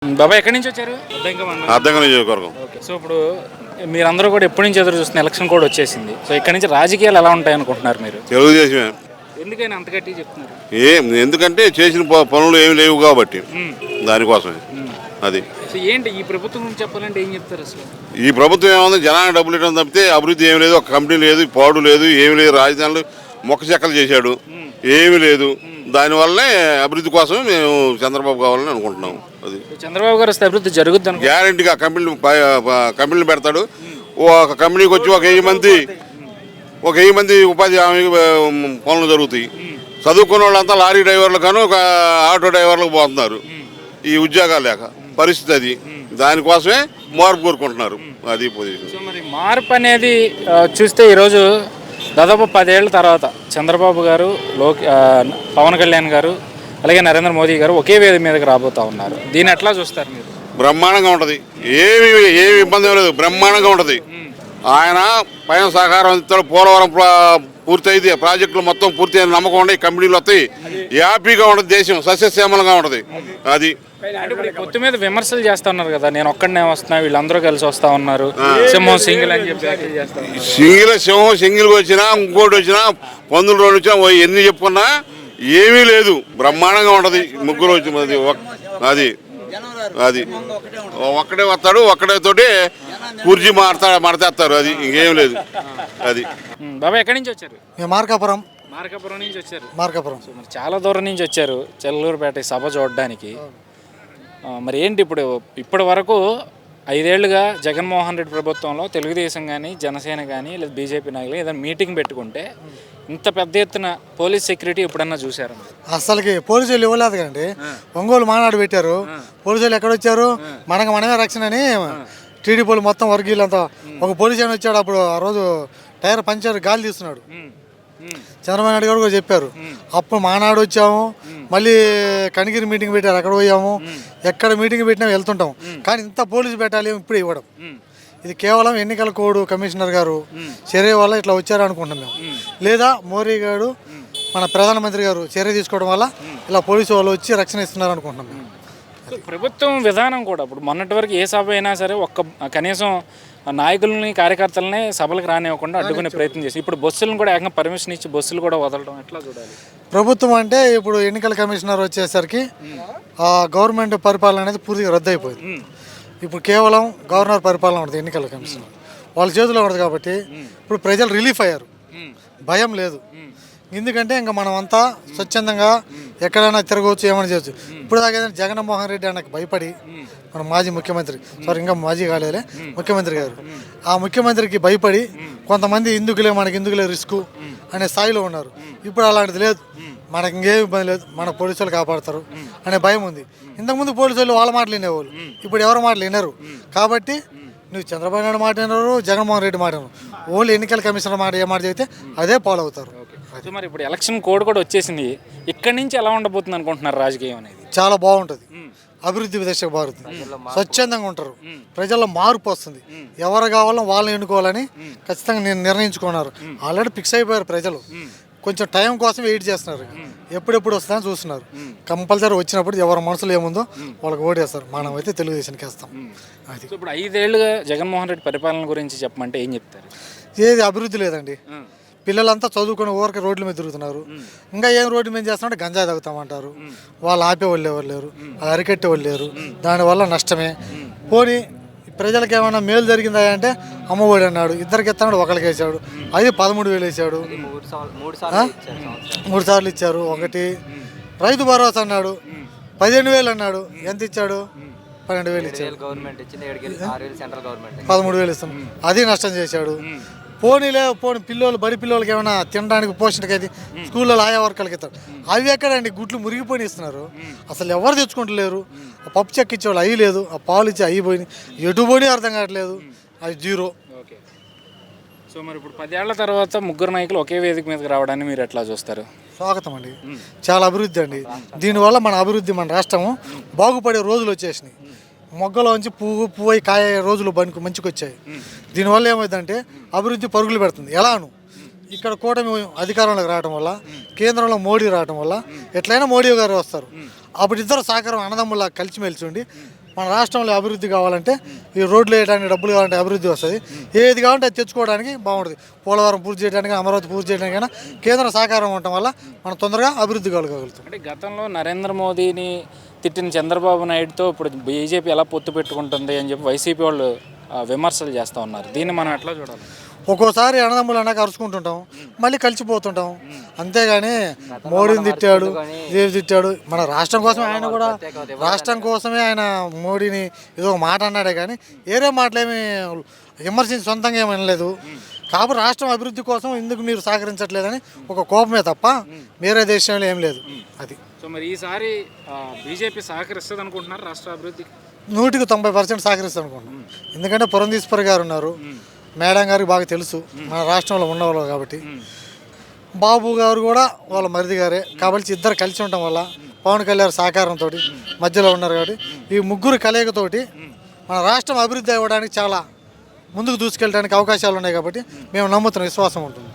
బాబా ఎక్కడి నుంచి వచ్చారు? అద్దంగా నియోజకవర్గం. ఓకే, సో ఇప్పుడు మీరందరూ కూడా ఎప్పటి నుంచి ఎదురు చూస్తున్న ఎలక్షన్ కూడా వచ్చేసింది. సో ఇక్కడ నుంచి రాజకీయాలు ఎలా ఉంటాయి అనుకుంటున్నారు మీరు? తెలుగుదేశమే. ఎందుకైనా అంత గట్టి చెప్తున్నారు? ఎందుకంటే చేసిన పనులు ఏమి లేవు కాబట్టి దానికోసమే. అది సో ఏంటి ఈ ప్రభుత్వం గురించి చెప్పాలంటే ఏం చెప్తారు అసలు? ఈ ప్రభుత్వం ఏముంది, జనానికి డబ్బులు ఇవ్వడం తప్పితే అభివృద్ధి ఏమి లేదు. ఒక కంపెనీ లేదు, పాడు లేదు, ఏమి లేదు. రాజధానులు మొక్క చెక్కలు చేశాడు, ఏమి లేదు. దానివల్లనే అభివృద్ధి కోసం మేము చంద్రబాబు కావాలని అనుకుంటున్నాము. అది చంద్రబాబు గారు వస్తే అభివృద్ధి జరుగుద్ది గ్యారెంటీగా. కంపెనీలు పెడతాడు. ఒక కంపెనీకి వచ్చి ఒక 1000 మంది ఉపాధి హామీ పనులు జరుగుతాయి. చదువుకున్న వాళ్ళంతా లారీ డ్రైవర్లు కానీ ఒక ఆటో డ్రైవర్లకు పోతున్నారు ఈ ఉద్యోగాలు లేక. పరిస్థితి అది. దానికోసమే మార్పు కోరుకుంటున్నారు. అది పొజిషన్. సో మరి మార్పు అనేది చూస్తే ఈరోజు దాదాపు 10 ఏళ్ల తర్వాత చంద్రబాబు గారు, పవన్ కళ్యాణ్ గారు, అలాగే నరేంద్ర మోదీ గారు ఒకే వేదిక మీదకి రాబోతూ ఉన్నారు. దీన్ని ఎట్లా చూస్తారు మీరు? బ్రహ్మాండంగా ఉంటుంది. ఏమి ఇబ్బంది లేదు. బ్రహ్మాండంగా ఉంటుంది. ఆయన పైన సహకారం ఇస్తాడు. పోలవరం పూర్తయితే ప్రాజెక్టులు మొత్తం పూర్తి అయిన నమ్మకం ఉండే కంపెనీలు వస్తాయి. హ్యాపీగా ఉంటుంది. దేశం సస్యశ్యామలంగా ఉంటుంది. అది కొత్త మీద విమర్శలు చేస్తా ఉన్నారు కదా, నేను ఒక్కడనే వస్తున్నా, వీళ్ళందరూ కలిసి వస్తా ఉన్నారు, సింహం సింగిల్ అని చెప్పి సింహం సింగిల్ వచ్చినా ఇంకోటి వచ్చినా 12 రోజులు వచ్చినా ఎన్ని చెప్పుకున్నా ఏమీ లేదు. బ్రహ్మాండంగా ఉంటది. ముగ్గురు వచ్చి అది అది ఒక్కడే వస్తాడు. ఒక్కడే తోటి కుర్జీ మడతేస్తారు. అది ఇంకేం లేదు. అది బాబా ఎక్కడి నుంచి వచ్చారు? మార్కాపురం నుంచి వచ్చారు. మార్కాపురం చాలా దూరం నుంచి వచ్చారు చెల్లూరుపేట సభ చూడడానికి. మరి ఏంటి ఇప్పటి వరకు 5 ఏళ్లుగా జగన్మోహన్ రెడ్డి ప్రభుత్వంలో తెలుగుదేశం కానీ, జనసేన కానీ, లేదా బీజేపీ నాయకులు ఏదైనా మీటింగ్ పెట్టుకుంటే ఇంత పెద్ద ఎత్తున పోలీస్ సెక్యూరిటీ ఎప్పుడన్నా చూసారు? అసలుకి పోలీసులు ఇవ్వలేదు కండి. ఒంగోలు మానాడు పెట్టారు. పోలీసులు ఎక్కడొచ్చారు? మనమే రక్షణ అని టీడీపీలు మొత్తం వర్గీయులంతా. ఒక పోలీసు అని వచ్చాడు అప్పుడు. ఆ రోజు టైర్ పంచర్ గాలి తీస్తున్నాడు. చంద్రబాబు నాయుడు గారు కూడా చెప్పారు. అప్పుడు మానాడు వచ్చాము, మళ్ళీ కనిగిరి మీటింగ్ పెట్టారు, అక్కడ పోయాము. ఎక్కడ మీటింగ్ పెట్టినా వెళ్తుంటాం. కానీ ఇంత పోలీసు పెట్టాలి ఇప్పుడు ఇవ్వడం, ఇది కేవలం ఎన్నికల కోడ్ కమిషనర్ గారు చర్య వల్ల ఇట్లా వచ్చారు అనుకుంటున్నాం మేము. లేదా మోడీ గారు, మన ప్రధానమంత్రి గారు చర్య తీసుకోవడం వల్ల ఇలా పోలీసు వాళ్ళు వచ్చి రక్షణ ఇస్తున్నారు అనుకుంటున్నాం మేము. ప్రభుత్వం విధానం కూడా ఇప్పుడు మొన్నటి వరకు ఏ సభ అయినా సరే కనీసం నాయకులని, కార్యకర్తలని సభలకు రానివ్వకుండా అడ్డుకునే ప్రయత్నం చేసి ఇప్పుడు బస్సులను కూడా ఏకంగా పర్మిషన్ ఇచ్చి బస్సులు కూడా వదలడం ఎట్లా చూడాలి? ప్రభుత్వం అంటే ఇప్పుడు ఎన్నికల కమిషనర్ వచ్చేసరికి గవర్నమెంట్ పరిపాలన అనేది పూర్తిగా రద్దు అయిపోయింది. ఇప్పుడు కేవలం గవర్నర్ పరిపాలన ఉంటుంది. ఎన్నికల కమిషనర్ వాళ్ళ చేతిలో ఉంటుంది కాబట్టి ఇప్పుడు ప్రజలు రిలీఫ్ అయ్యారు. భయం లేదు. ఎందుకంటే ఇంకా మనం అంతా స్వచ్ఛందంగా ఎక్కడైనా తిరగవచ్చు, ఏమైనా చేయొచ్చు. ఇప్పుడు దాకా జగన్మోహన్ రెడ్డి అన్నకు భయపడి మన మాజీ ముఖ్యమంత్రి, ఇంకా మాజీ కాలేలే ముఖ్యమంత్రి గారు, ఆ ముఖ్యమంత్రికి భయపడి కొంతమంది మనకి రిస్క్ అనే స్థాయిలో ఉన్నారు. ఇప్పుడు అలాంటిది లేదు. మనకి ఇంకేం ఇబ్బంది లేదు, మన పోలీసులు కాపాడతారు అనే భయం ఉంది. ఇంతకుముందు పోలీసులు వాళ్ళ మాటలు వినేవాళ్ళు, ఇప్పుడు ఎవరి మాటలు వినరు. కాబట్టి నువ్వు చంద్రబాబు నాయుడు మాట వినరు, జగన్మోహన్ రెడ్డి మాట వినరు. ఓన్లీ ఎన్నికల కమిషనర్ మాట ఏ మాట చెబితే అదే ఫాలో అవుతారు. మరి ఇప్పుడు ఎలక్షన్ కోడ్ కూడా వచ్చేసింది. ఇక్కడి నుంచి ఎలా ఉండబోతుంది అనుకుంటున్నారు రాజకీయం అనేది? చాలా బాగుంటుంది. అభివృద్ధి దిశగా మారుతుంది. స్వచ్ఛందంగా ఉంటారు. ప్రజల్లో మార్పు వస్తుంది. ఎవరు కావాలో వాళ్ళని ఎన్నుకోవాలని ఖచ్చితంగా నిర్ణయించుకున్నారు. ఆల్రెడీ ఫిక్స్ అయిపోయారు ప్రజలు. కొంచెం టైం కోసం వెయిట్ చేస్తున్నారు. ఎప్పుడెప్పుడు వస్తుందని చూస్తున్నారు. కంపల్సరీ వచ్చినప్పుడు ఎవరి మనసులో ఏముందో వాళ్ళకి ఓటేస్తారు. మనం అయితే తెలుగుదేశానికి వేస్తాం. అది ఇప్పుడు 5 ఏళ్ళుగా జగన్మోహన్ రెడ్డి పరిపాలన గురించి చెప్పమంటే ఏం చెప్తారు? ఏది అభివృద్ధి లేదండి. పిల్లలంతా చదువుకుని ఊరికి రోడ్ల మీద తిరుగుతున్నారు. ఇంకా ఏం రోడ్డు మీద చేస్తున్నారంటే గంజాయి తాగుతామంటారు. వాళ్ళు ఆపేవాళ్ళు ఎవరు లేరు, అరికట్టేవాళ్ళు లేరు. దానివల్ల నష్టమే. పోనీ ప్రజలకు ఏమైనా మేలు జరిగిందా అంటే అమ్మఒడి అన్నాడు, ఇద్దరికి ఇస్తున్నాడు, ఒకరికి వేసాడు. అది 13,000 వేసాడు, 3 సార్లు ఇచ్చారు. ఒకటి రైతు భరోసా అన్నాడు, 15,000 అన్నాడు. ఎంత ఇచ్చాడు? 12,000 ఇచ్చాడు. 13,000 ఇస్తాం. అది నష్టం చేశాడు. పోనీ బడి పిల్లలకి ఏమైనా తినడానికి పోషణకి అయితే స్కూల్లో ఆయా వర్కర్లకి ఇస్తారు. అవి ఎక్కడండి? గుడ్లు మురిగిపోయి ఇస్తున్నారు. అసలు ఎవరు తెచ్చుకుంటలేరు. ఆ పప్పు చెక్క ఇచ్చేవాళ్ళు అవి లేదు, ఆ పాలు ఇచ్చి అవి పోయి ఎటు పోయి అర్థం కావట్లేదు. అది జీరో. ఓకే, సో మరి ఇప్పుడు 10 ఏళ్ల తర్వాత ముగ్గురు నాయకులు ఒకే వేదిక మీదకి రావడాన్ని మీరు ఎట్లా చూస్తారు? స్వాగతం అండి. చాలా అభివృద్ధి అండి. దీనివల్ల మన అభివృద్ధి, మన రాష్ట్రము బాగుపడే రోజులు వచ్చేసినాయి. మొగ్గలోంచి పువ్వు అయి కాయ రోజులు మంచికి వచ్చాయి. దీనివల్ల ఏమైందంటే అభివృద్ధి పరుగులు పెడుతుంది. ఎలాను ఇక్కడ కూటమి అధికారంలోకి రావడం వల్ల, కేంద్రంలో మోడీ రావడం వల్ల ఎట్లయినా మోడీ గారు వస్తారు. అప్పుడు ఇద్దరు సహకారం అన్నదమ్ములా కలిసిమెలిసి ఉండి మన రాష్ట్రంలో అభివృద్ధి కావాలంటే ఈ రోడ్లు వేయడానికి డబ్బులు కావాలంటే అభివృద్ధి వస్తుంది. ఏది కావాలంటే అది తెచ్చుకోవడానికి బాగుంటుంది. పోలవరం పూర్తి చేయడానికి, అమరావతి పూర్తి చేయడానికైనా కేంద్ర సహకారం ఉండటం వల్ల మనం తొందరగా అభివృద్ధి కలగలుగుతాం. అంటే గతంలో నరేంద్ర మోదీని తిట్టిన చంద్రబాబు నాయుడుతో ఇప్పుడు బీజేపీ ఎలా పొత్తు పెట్టుకుంటుంది అని చెప్పి వైసీపీ వాళ్ళు విమర్శలు చేస్తూ ఉన్నారు. దీన్ని మనం ఎట్లా చూడాలి? ఒక్కోసారి అన్నదమ్ములు అన్నాక అరుచుకుంటుంటాం, మళ్ళీ కలిసిపోతుంటాం. అంతేగాని మోడీని తిట్టాడు, దేవి తిట్టాడు. మన రాష్ట్రం కోసమే ఆయన కూడా ఆయన మోడీని ఏదో ఒక మాట అన్నాడే కానీ వేరే మాటలేమి విమర్శించి సొంతంగా ఏమీ అనలేదు. కాబట్టి రాష్ట్రం అభివృద్ధి కోసం ఎందుకు మీరు సహకరించట్లేదని ఒక కోపమే తప్ప వేరే దేశంలో ఏం లేదు. అది సో మరి ఈసారి బీజేపీ సహకరిస్తుంది అనుకుంటున్నారు రాష్ట్ర అభివృద్ధికి? 100% సహకరిస్తాను అనుకుంటున్నాం. ఎందుకంటే పురంధీశ్వరి గారు ఉన్నారు, మేడం గారికి బాగా తెలుసు మన రాష్ట్రంలో ఉన్నవాళ్ళు కాబట్టి. బాబు గారు కూడా వాళ్ళ మరిది గారే కాబట్టి ఇద్దరు కలిసి ఉండటం వల్ల పవన్ కళ్యాణ్ సహకారంతో మధ్యలో ఉన్నారు కాబట్టి ఈ ముగ్గురు కలయికతోటి మన రాష్ట్రం అభివృద్ధి అవ్వడానికి చాలా ముందుకు దూసుకెళ్ళడానికి అవకాశాలు ఉన్నాయి కాబట్టి మేము నమ్ముతున్న విశ్వాసం ఉంటుంది.